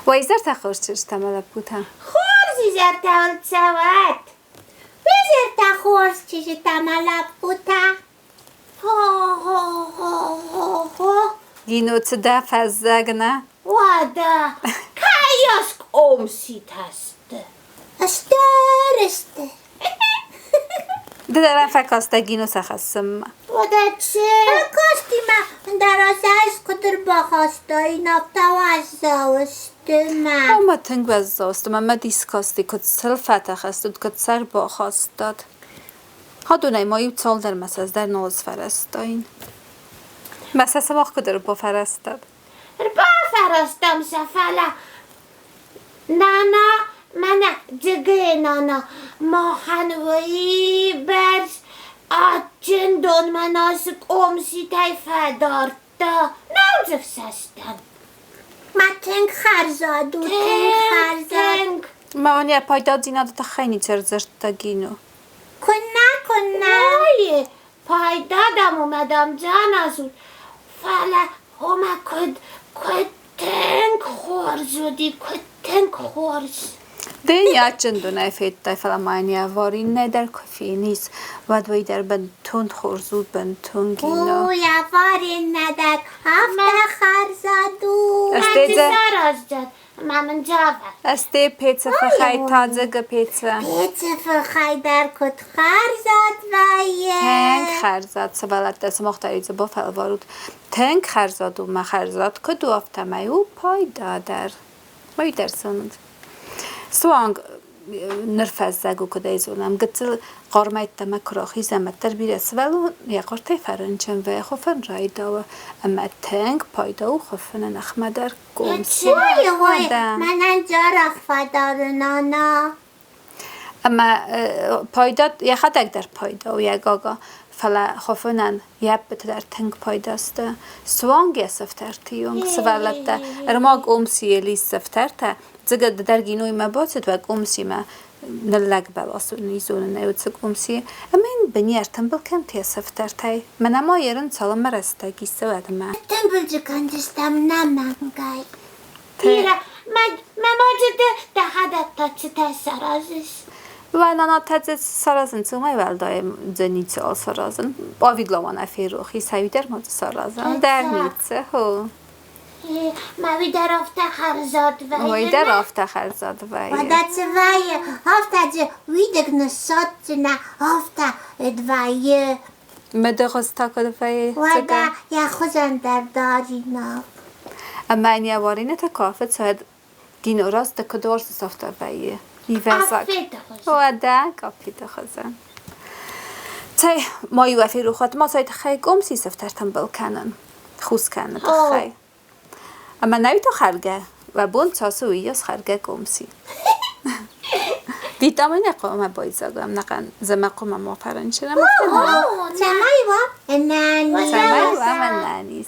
وایزر تا خورشش تمالا بودم خورزی زر تا التوات ویزر تا خورشش تمالا بودم ها گینو چه دف از زگنه وادا کایاسک اومسیت هسته اشته ده دارم فکاسته گینو سخستم وادا چه؟ کاستی ما درازش کدر بخواسته نفتا وزاوسته ما اما تنگ وزاستم اما دیسکاستی کد سل فتح استود کد سر بخواستاد ها دونه ما یو چال در مساز در نوز فرستاین مساز وقت کدر با فرستاد با فرستم سفلا نانا منه جگه نانا ما خنوی برس آجن دون مناسک اومسی تای فدارتا نوزف سستن ما تنگ خرزادو تنگ ما ونیا پایداد زینا تا خیلی چرزشت تا گینو کنه پایدادم اومدم جان ازود فعلا اومد کد تنگ خورزودی کد تنگ خورز ده یا چندونه فیت تای فلا معنی واری نه در کفی نیست و دوی در بنتون خورزود بنتون گینو او یا واری ندک هفته خرزادو استیزه سراز جد من جاور استه پیتزا فخای تازه پیتزا فخای در کد خرزاد ویه تنگ خرزاد سبالت دست مختاریزه با فلوارود تنگ خرزاد و مخرزاد که دو هفته میو پای دادر مای درسند سوانگ نرفز زگو که دیزونم گتل قارمایت تما کراخی زمتر بیرس ولو یا قرطه فرنچن و خوفن رای داو اما تنگ پای داو خوفن نخمه در گمسی من انجا رخفه دار نانا اما پایداد یا خدک در پایدا و یک آگا فلا خوفنن یب بت در تنگ پایداسته سوانگ یا سفتر تیونگ سوالت ده ارماگ اومسی لی سفتر تا زگه در گینوی ما باسد و اومسی ما نلگ بلاسو نیزون نیود زگ اومسی اما این بنیر تنبل کم تیا سفتر تای من اما یرن سالم مرسته گیسته ود ما تنبل جکندستم نمنگای تیرا من ماجده ده حدت تا چه تا سرازش و نانا تازه سرازن چومای ولدای جنیت آل سرازن آویگلاوان افیروخی سوی در مورد سرازن در نیچه هو ماوی در آفته خرزاد وی در آفته خرزاد وی و دت وی آفته جه ویدگ نسات نه آفته ادوی مدغستا کد وی و دا یا خوزن در داری ناب اما این یوارینه تا کافت ساید گینو راست کدورس سافته وی ریوزاک و دا کافیت خوزن تای مایی وفی رو خود ما ساید خیلی گمسی سفتر تنبل کنن خوز کنن تا خیلی اما نوی تو خرگه و بون چاسوی یاس خرگه گمسی دیدم این قوم بایزاگم نقن زم قوم ما فرنچه نمو سمای و نانیس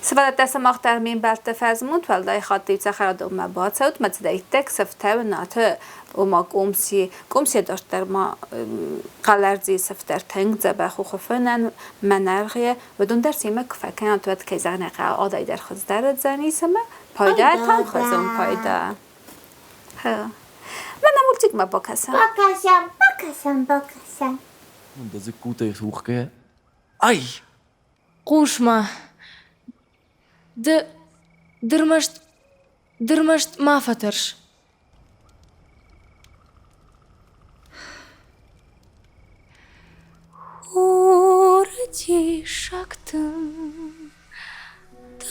سفادت دست مختار مین بلت فزموت ولدای خاطی تخرد ما باد سوت متدای تک سفته و ناته و ما گمسی داشت در ما قلرزی سفتر تنگ زبخو خفنن منرغیه و دون در سیمه کفکن توت که زنه قل آدای در خز درد زنی سمه پایدار تن خزم پایدار من نمولتیک ما بکسم Und das ist gut, ich hochgehe. Ai! قوشما درمشت ما فترش Ordi şaktım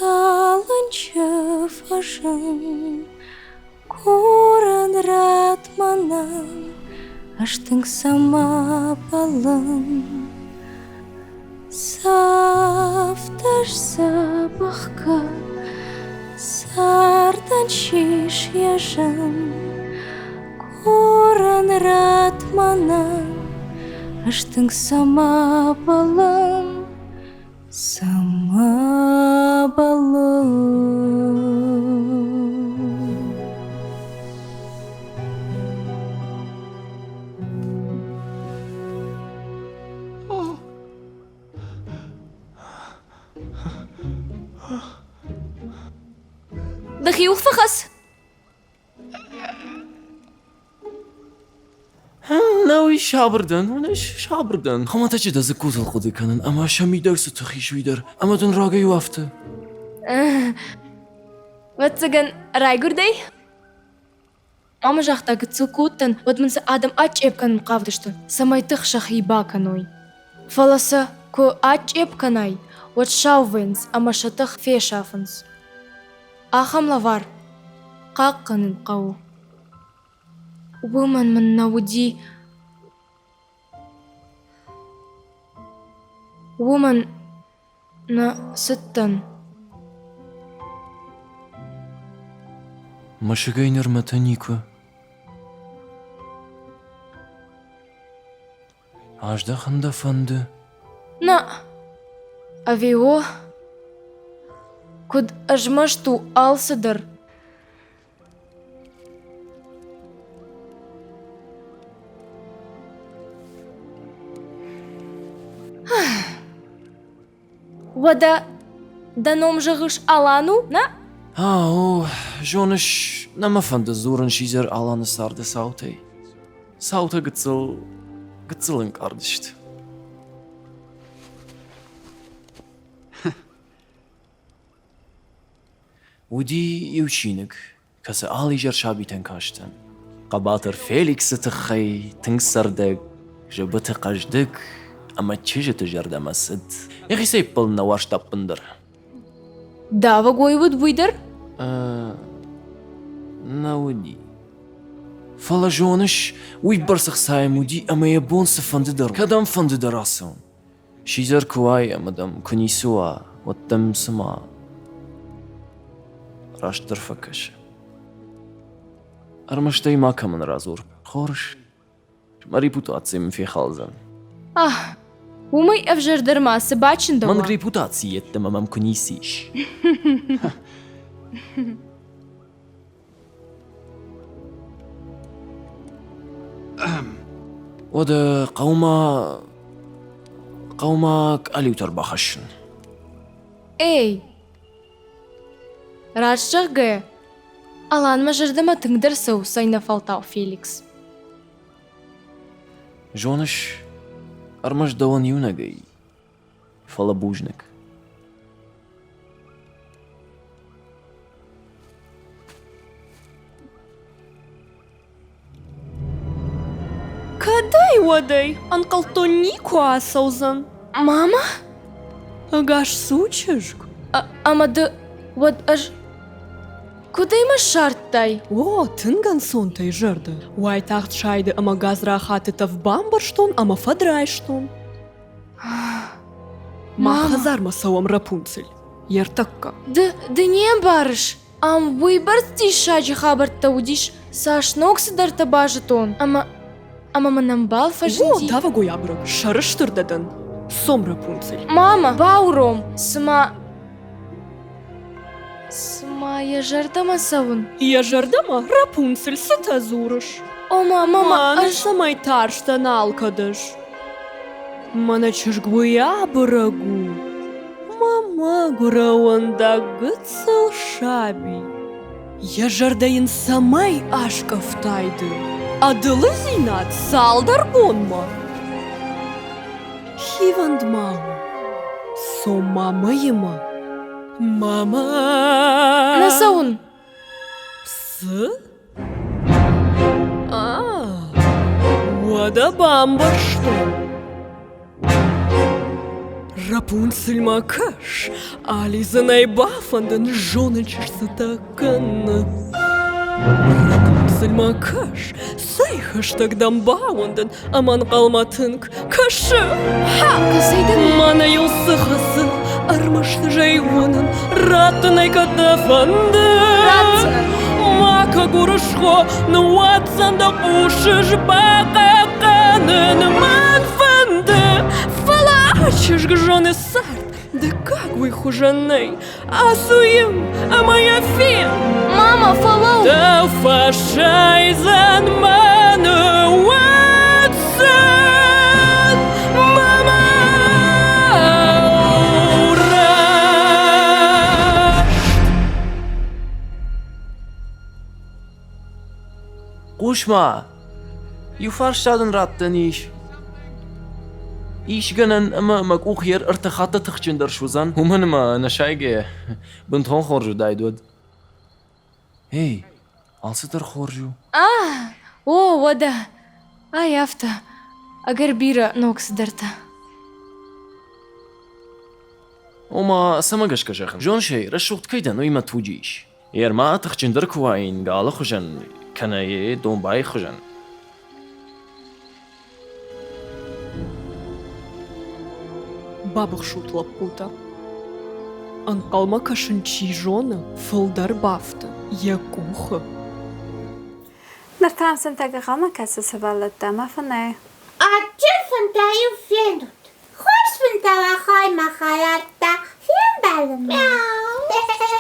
dalınca faşın Koran ratmanan açtın sama balın Saftaş sabahka sardan şiş yaşın Koran ratmanan açtın sama balın بخيوخ فخس ناوي شابردن ونش شابردن خما تجد از کوتل خودی کنن اما شمی درس تخیش ویدر اما دن راگی وافته واتسجن رايقر دي ماما جاختا قتسو كوتن ودمنس آدم أجيب كان مقافدشتن سماي تخشخ يباكنوي فلسا كو أجيب كناي وتشاوفنز أما شتخ فيشافنز آخم لفار قاقن قو ومن من نودي ومن نا ستن مشگینر متنیکو آجده خنده فنده نا أفيو كد أجمشتو ألصدر ودا دانوم جغش ألانو نا او جونش نما فنده زورن شیزر آلان سارده ساوته ساوته گتسلن کاردشت ودي يوشينك كاس آلي جر شابي تنكاشتن قباطر فيليكس تخي تنكسردك جبت قجدك أما تشيجة تجرد مسد يخي سيبل نوارش تابندر داوا قويود بويدر ناودي فلا جونش ويبرسخ سايم ودي أما يبون سفنددر كدام فنددر أصلا شيزر كواي أمدام كنيسوا والتم سما راش درفكش أرمشتي ما كمن رازور خورش ما ريبوتاتسي في خالزن ومي أفجر درما سباتشن من دوا ريبوتاتسي يتمام كنيسيش وده قومك أليو تربخشن إي راججغ ألان ما جردما تقدر سو سينا فالتاو فيليكس جونش أرمش دوان يونغي فلا بوجنك Кадай водай, анкал Тонико асаузан. ماما Агаш сучешк. أما د ود أج كوداي ما شرط داي О, тынган сонтай жерде. Уай тахт шайды ама газра хаты в бамбарштон, ама фадрайштон. Махазарма сауам Рапунцель. Ертакка. د نيم بارش أم ويبرتي شاجي خبر توديش ساش نوكس در تباجتون أما منم بال О, فجنتي дава го ябрак. Шарыштыр деден. Сом Рапунцель. ماما باورم سما я жардама савун Я жардама Рапунцель сыта зурыш. Ома мама Мана самай тарштан алкадыш. Мана чышгву ябрагу. Мама гурауанда гыцыл шаби. Я жардайын самай ашкафтайды. Адылы зинат салдар бонма. Хиванд мама. Со мама ема. Мама. насаун Сы? Вада бамбар что? Рапунцель макаш, Ализа найбафанден жоночеш сатаканна. Рапунцель макаш, сайхаш тагдам бауанден, аман қалматынк кашы. касайдан Мана юлсыхасы, армашты жайванын, раттынай кадафанды. Мака гурышхо, нуатсанда ушыш бақақанын манфанды. Фалачыш гжоны сарт, да как вы хужанай, асуем, а моя фен. мама фалау Да фашайзан ману уатсан, мама ура. قوشما يفرشادن راتنيش إيش جنن أما مكوخير ارتخاطة تخجندر شوزان ومن ما نشايجة بنت هون خورجو دايدود هي alsıdır خورجو О, вода. Яфта. Агар бира нокс дърта. وما سمجش كجخن جون شي رشوت كيدا نوي ما توجيش ما تخجندر كواين قال خجن كان دون باي خجن Бабах шут лапута. Анкалма кашенчи жона, фылдар бафта, якуха. Nartan sen tega gama kasa savalata ma fanay. Acil fantaiu fiendut. Hoş fantava khai ma hayatta fien balım. Miau.